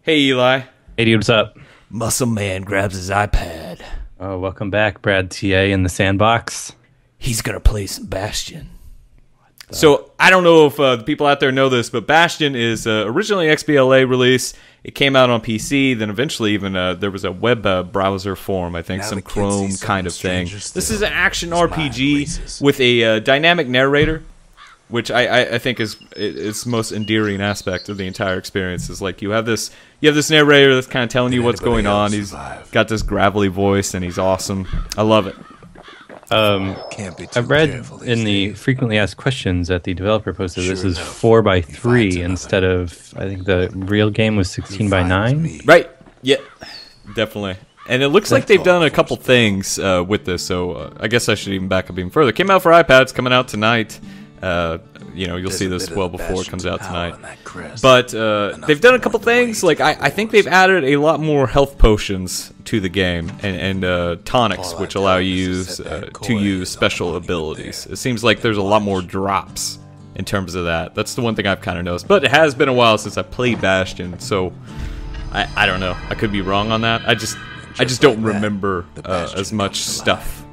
Hey, Eli. Hey, dude, what's up? Muscle Man grabs his iPad. Oh, welcome back, Brad TA in the sandbox. He's gonna play some Bastion. So, I don't know if the people out there know this, but Bastion is originally an XBLA release. It came out on PC, then eventually even there was a web browser form, I think, some Chrome kind of thing. This is an action RPG with a dynamic narrator, which I think is its most endearing aspect of the entire experience. Is like you have this narrator that's kind of telling you what's going on. He's got this gravelly voice, and he's awesome. I love it. I've read in the frequently asked questions that the developer posted this is 4x3 instead of, I think the real game was 16x9. Right. Yeah. Definitely. And it looks like they've done a couple things with this, so I guess I should even back up even further. Came out for iPads, coming out tonight. You know, you'll see this well before it comes out tonight. But they've done a couple things. Like I think they've added a lot more health potions to the game and tonics, which allow you to use special abilities. It seems like there's a lot more drops in terms of that. That's the one thing I've kind of noticed. But it has been a while since I played Bastion, so I don't know. I could be wrong on that. I just don't remember as much stuff.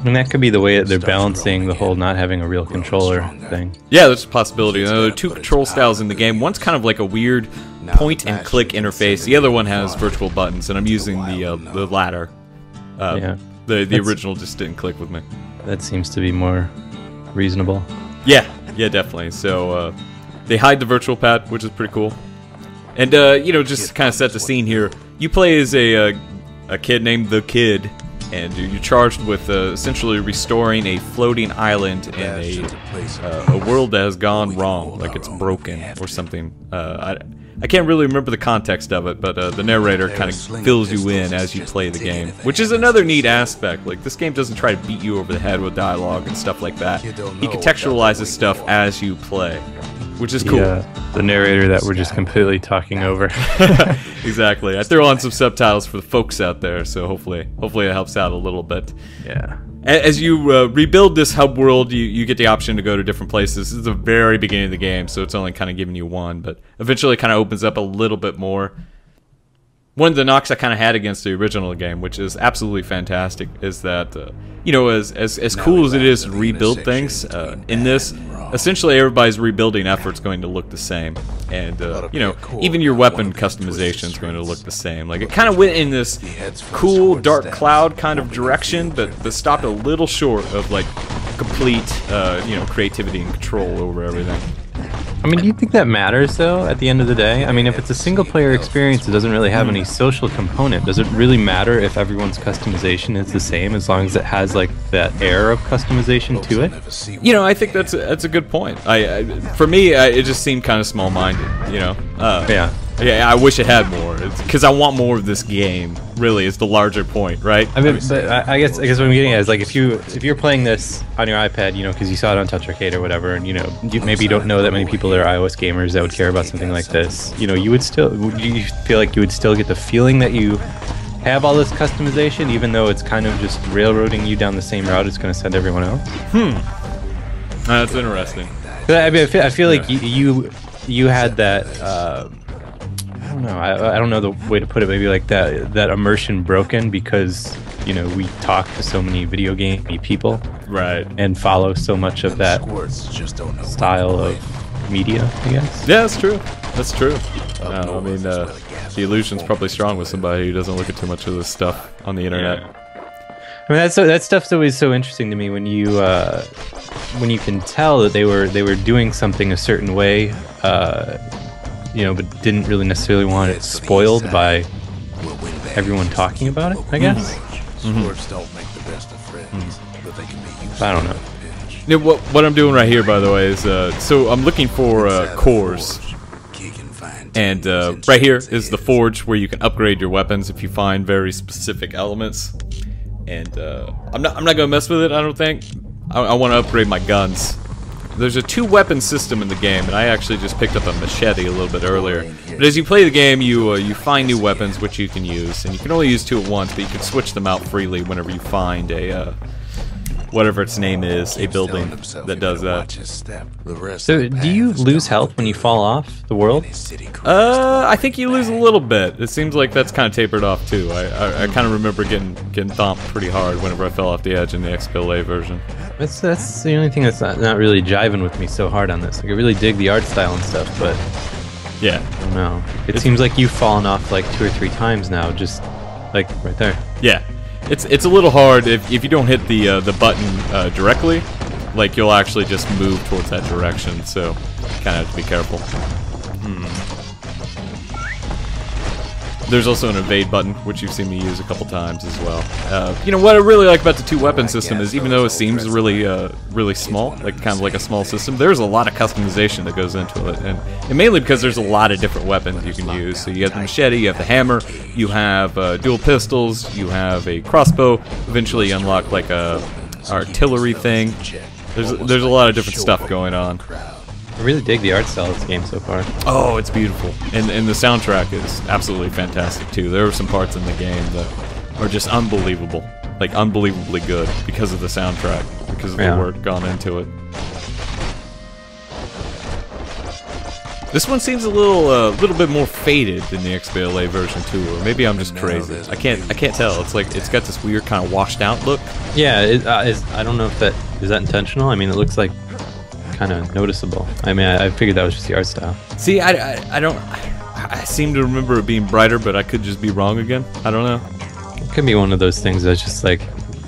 And that could be the way that they're balancing the whole not having a real controller thing. Yeah, that's a possibility. There are two control styles in the game. One's kind of like a weird point-and-click interface. The other one has virtual buttons, and I'm using the latter. Yeah. The original just didn't click with me. That seems to be more reasonable. Yeah, definitely. So they hide the virtual pad, which is pretty cool. And you know, just to kind of set the scene here, you play as a kid named the Kid. And you're charged with essentially restoring a floating island in a world that has gone wrong, like it's broken or something. I can't really remember the context of it, but the narrator kind of fills you in as you play the game, which is another neat aspect. Like, this game doesn't try to beat you over the head with dialogue and stuff like that. He contextualizes stuff as you play, which is cool. The narrator that we're just completely talking over. Exactly. I threw on some subtitles for the folks out there, so hopefully it helps out a little bit. Yeah. As you rebuild this hub world, you get the option to go to different places. This is the very beginning of the game, so it's only kind of giving you one, but eventually it kind of opens up a little bit more. One of the knocks I kind of had against the original game, which is absolutely fantastic, is that, you know, as cool as it is to rebuild things, in this, essentially everybody's rebuilding effort's going to look the same. And, you know, even your weapon customization is going to look the same. Like, it kind of went in this cool, dark cloud kind of direction, but stopped a little short of, like, complete, you know, creativity and control over everything. I mean, do you think that matters, though, at the end of the day? I mean, if it's a single-player experience, it doesn't really have any social component. Does it really matter if everyone's customization is the same, as long as it has, like, that air of customization to it? You know, I think that's a good point. For me, it just seemed kind of small-minded, you know? Yeah, I wish it had more, because I want more of this game, really, is the larger point, right? I mean, but I guess what I'm getting at is, like, if you're playing this on your iPad, you know, because you saw it on Touch Arcade or whatever, and, you know, maybe you don't know that many people that are iOS gamers that would care about something like this, you know, you feel like you would still get the feeling that you have all this customization, even though it's kind of just railroading you down the same route it's going to send everyone else? That's interesting. I mean, I feel like you had that... I don't know. I don't know the way to put it. Maybe like that immersion broken because, you know, we talk to so many video game people, right, and follow so much of that style of media, I guess. Yeah, that's true. That's true. I mean, the illusion's probably strong with somebody who doesn't look at too much of this stuff on the internet. Yeah. I mean, that stuff's always so interesting to me when you can tell that they were doing something a certain way. You know, but didn't really necessarily want it spoiled by everyone talking about it, I guess. I don't know. Yeah, what I'm doing right here, by the way, is so I'm looking for cores, and right here is the forge where you can upgrade your weapons if you find very specific elements. And I'm not gonna mess with it. I don't think. I want to upgrade my guns. There's a 2-weapon system in the game, and I actually just picked up a machete a little bit earlier. But as you play the game, you find new weapons which you can use, and you can only use 2 at once, but you can switch them out freely whenever you find a whatever its name is, a building that does that. So, do you lose health when you fall off the world? I think you lose a little bit. It seems like that's kind of tapered off too. I kind of remember getting thomped pretty hard whenever I fell off the edge in the XBLA version. That's the only thing that's not really jiving with me so hard on this. Like, I really dig the art style and stuff, but yeah, I don't know. It seems like you've fallen off like 2 or 3 times now, just like right there. Yeah, it's a little hard if you don't hit the button directly. Like, you'll actually just move towards that direction, so you kind of have to be careful. There's also an evade button, which you've seen me use a couple times as well. You know, what I really like about the 2-weapon system is, even though it seems really small, like kind of like a small system, there's a lot of customization that goes into it, and mainly because there's a lot of different weapons you can use. So you have the machete, you have the hammer, you have dual pistols, you have a crossbow. Eventually you unlock like a artillery thing. There's a lot of different stuff going on. I really dig the art style of this game so far. Oh, it's beautiful. And the soundtrack is absolutely fantastic, too. There are some parts in the game that are just unbelievable. Like, unbelievably good because of the soundtrack, because of the work gone into it. This one seems a little bit more faded than the XBLA version 2, or maybe I'm just crazy. I can't tell. It's like it's got this weird kind of washed out look. Yeah, I don't know if that is that intentional. I mean, it looks like kind of noticeable. I mean, I figured that was just the art style. See, I seem to remember it being brighter, but I could just be wrong again. I don't know. It could be one of those things that's just like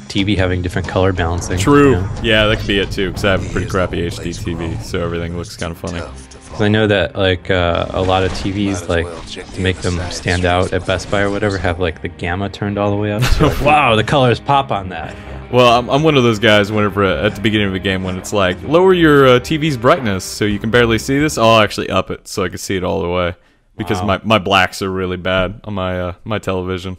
TV having different color balancing. True. You know? Yeah, that could be it too, because I have a pretty crappy HD TV, so everything looks kind of funny. Because I know that like a lot of TVs, like to make them stand out at Best Buy or whatever, have like the gamma turned all the way up. So like, wow, the colors pop on that. Well, I'm one of those guys whenever at the beginning of a game when it's like, lower your TV's brightness so you can barely see this, I'll actually up it so I can see it all the way. Because my blacks are really bad on my television.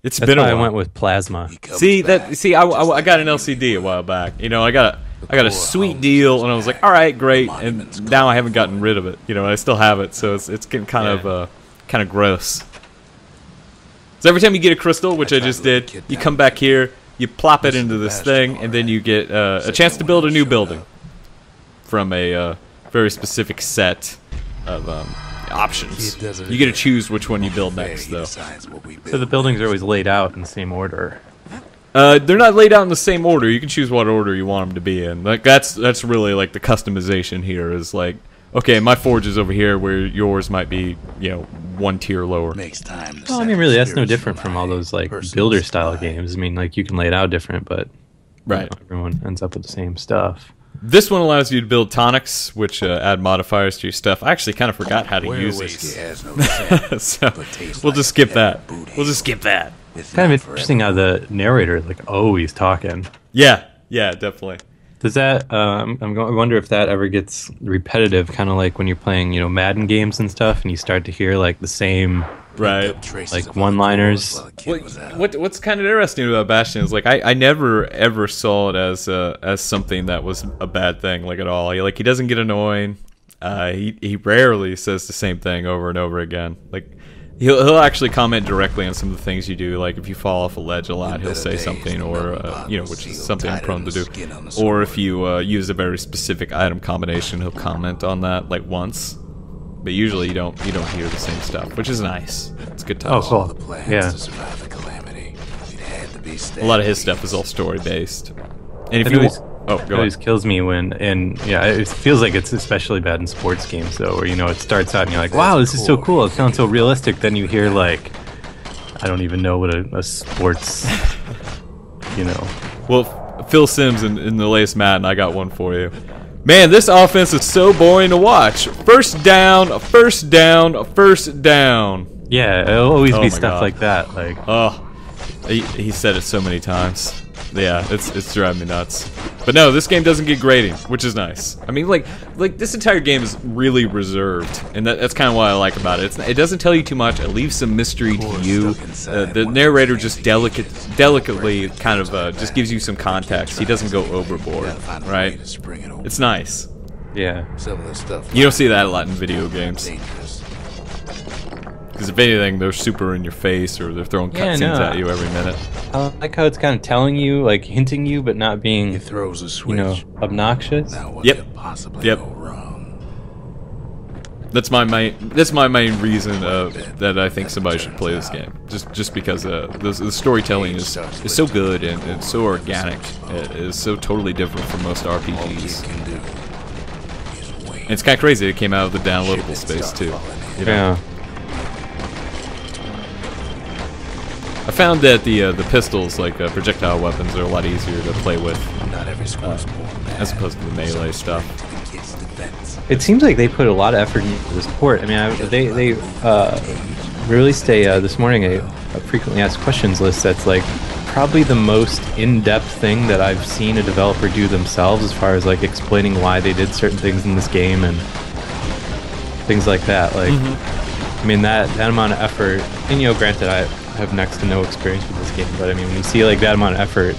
It's That's been a why while. I went with plasma. See, I got an LCD a while back. You know, I got a sweet deal, and I was like, all right, great. And now I haven't gotten rid of it. You know, I still have it, so it's getting kind of gross. So every time you get a crystal, which I just did, you come back here, you plop it into this thing, and then you get a chance to build a new building from a very specific set of options. You get to choose which one you build next, though. So the buildings are always laid out in the same order. They're not laid out in the same order. You can choose what order you want them to be in. Like that's really like the customization here is like, okay, my forge is over here where yours might be, you know, 1 tier lower. Well, I mean, really, that's no different from all those like builder style games. I mean, like you can lay it out different, but right, everyone ends up with the same stuff. This one allows you to build tonics, which add modifiers to your stuff. I actually kind of forgot how to use these, so we'll just skip that. It's kind of interesting how the narrator is like always talking. Yeah, definitely. Does that? I wonder if that ever gets repetitive, kind of like when you're playing, you know, Madden games and stuff, and you start to hear like the same, like one-liners. What's kind of interesting about Bastion is like I never ever saw it as something that was a bad thing, like at all. He doesn't get annoying. He rarely says the same thing over and over again. Like he'll actually comment directly on some of the things you do. Like if you fall off a ledge a lot, he'll say something, or you know, which is something I'm prone to do. Or if you use a very specific item combination, he'll comment on that like once. But usually you don't hear the same stuff, which is nice. It's good times. Oh, cool. Yeah. A lot of his stuff is all story based. And if you it always kills me when, and yeah, it feels like it's especially bad in sports games though, where you know it starts out and you're like, wow, this is so cool, it sounds so realistic. Then you hear like, I don't even know what a sports, you know. Well, Phil Simms in the latest Madden, I got one for you. Man, this offense is so boring to watch. First down, first down, first down. Yeah, it'll always be stuff like that. Like, oh, he said it so many times. Yeah, it's driving me nuts. But no, this game doesn't get grading, which is nice. I mean, like this entire game is really reserved, and that's kind of what I like about it. It doesn't tell you too much. It leaves some mystery to you. The narrator just delicately kind of just gives you some context. He doesn't go overboard, right? It's nice. Yeah. You don't see that a lot in video games. Because if anything, they're super in your face, or they're throwing cutscenes at you every minute. I like how it's kind of telling you, like hinting you, but not being, He throws a switch. obnoxious. Now what Yep. could possibly Yep. go wrong? That's my main reason that I think somebody should play this game. Just because the storytelling is so good and it's so organic. It is so totally different from most RPGs. Can do. And it's kind of crazy. It came out of the downloadable space too. You know? Yeah. I found that the pistols, like projectile weapons, are a lot easier to play with Not every squad's born bad. as opposed to the melee stuff. The kid's defense. It seems like they put a lot of effort into this port. I mean, they released this morning a frequently asked questions list that's like probably the most in-depth thing that I've seen a developer do themselves, as far as like explaining why they did certain things in this game and things like that. Like, I mean, that amount of effort, and granted, I have next to no experience with this game, but I mean, when you see like that amount of effort,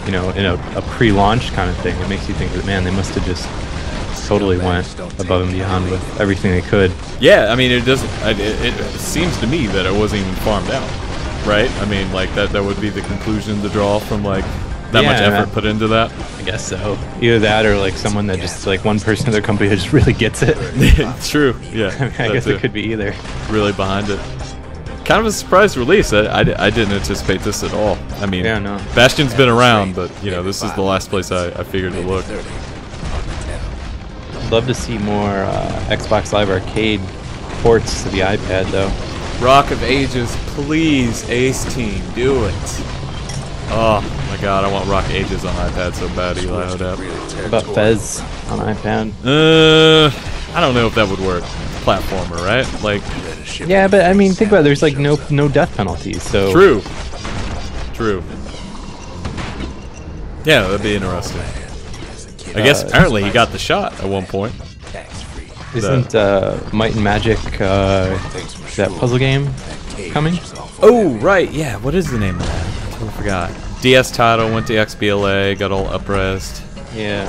in a pre-launch kind of thing, it makes you think that, man, they must have just totally went above and beyond with everything they could. Yeah, I mean, it seems to me that it wasn't even farmed out, right? I mean, like that would be the conclusion to draw from like that much effort put into that. I guess so. Either that, or like someone that just like one person in their company that just really gets it. True. Yeah. I mean, I guess it could be either. Really behind it. Kind of a surprise release. I didn't anticipate this at all. I mean, Yeah, no. Bastion's been around, but this is the last place I figured to look. I'd love to see more Xbox Live Arcade ports to the iPad, though. Rock of Ages, please, Ace Team, do it. Oh my God, I want Rock of Ages on iPad so bad, Eli. Hold up. What about Fez on iPad? I don't know if that would work. Platformer, right? Like, Yeah, but I mean, think about it. There's like no death penalties, so true. Yeah, that'd be interesting. I guess apparently he got the shot at one point. Isn't Might and Magic that puzzle game coming? Oh, right, yeah. What is the name of that? I totally forgot. DS title, went to XBLA, got all up-resed. Yeah,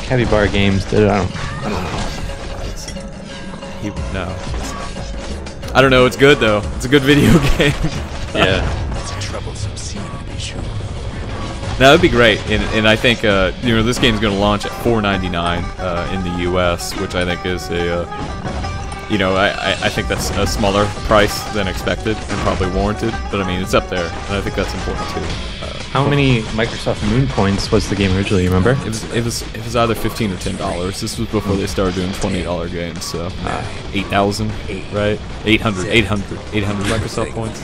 Capybara Games did it. I don't know. No. I don't know, it's good though. It's a good video game. Yeah. It's a troublesome scene to be sure. That would be great, and I think this game's going to launch at $4.99 in the U.S., which I think is I think that's a smaller price than expected and probably warranted. But I mean, it's up there, and I think that's important too. How many Microsoft Moon points was the game originally? Remember? It was either $15 or $10. This was before they started doing $20 games, so 8,000, right? 800 Microsoft points.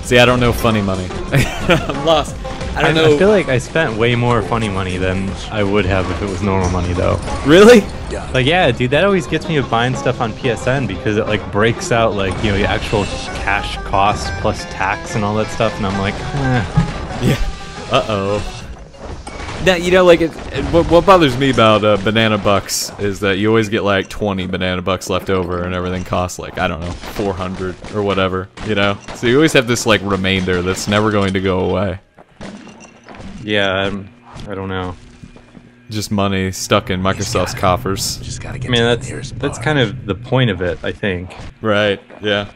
See, I don't know funny money. I'm lost. I don't know. I feel like I spent way more funny money than I would have if it was normal money, though. Really? Like, yeah, dude, that always gets me with buying stuff on PSN because it like breaks out like the actual cash cost plus tax and all that stuff, and I'm like, Yeah. Uh-oh. Now, what bothers me about Banana Bucks is that you always get like 20 Banana Bucks left over and everything costs like, I don't know, 400 or whatever, So you always have this like remainder that's never going to go away. yeah, I don't know. Just money stuck in Microsoft's coffers. Just gotta I get mean, to the nearest that's bar. kind of the point of it, I think. Right, yeah.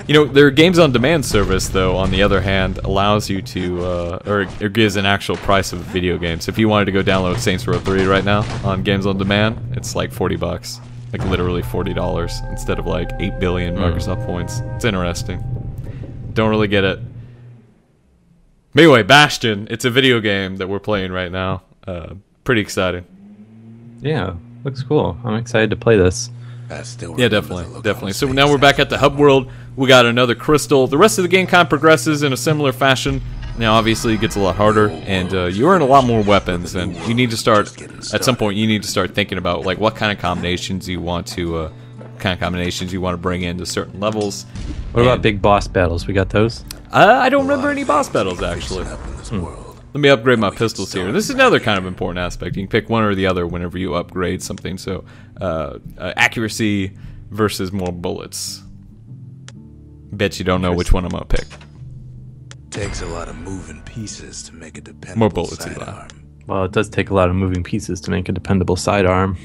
Their games on demand service, though, on the other hand, allows you to, or gives an actual price of video games. If you wanted to go download Saints Row 3 right now on games on demand, it's like $40. Like literally $40 instead of like 8 billion Microsoft points. It's interesting. Don't really get it. But anyway, Bastion, it's a video game that we're playing right now. Pretty exciting. Yeah, looks cool. I'm excited to play this. Yeah, definitely. So now we're back at the hub world. We got another crystal. The rest of the game kind of progresses in a similar fashion. Now, obviously, it gets a lot harder, and you earn a lot more weapons. And you need to start at some point. You need to start thinking about like what kind of combinations you want to, bring into certain levels. What about big boss battles? We got those? I don't remember any boss battles actually. Let me upgrade my pistols here. This is another kind of important aspect. You can pick one or the other whenever you upgrade something. So, accuracy versus more bullets. Bet you don't know which one I'm gonna pick. Takes a lot of moving pieces to make a dependable More bullets, sidearm. Well, it does take a lot of moving pieces to make a dependable sidearm.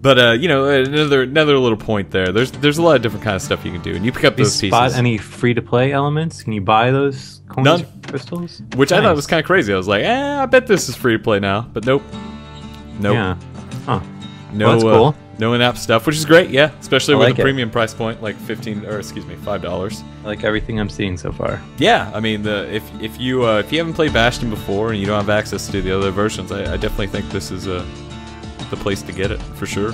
But you know, another little point there. There's a lot of different kind of stuff you can do, and you pick up Do you those pieces. spot any free-to-play elements? Can you buy those coins, None. crystals? Which I thought Nice. was kind of crazy. I was like, I bet this is free to play now. But nope. Yeah. Huh. No, Well, that's cool. No in-app stuff, which is great. Yeah, especially I with like the it. premium price point, like $5. I like everything I'm seeing so far. Yeah, I mean, if you haven't played Bastion before and you don't have access to the other versions, I definitely think this is the place to get it for sure.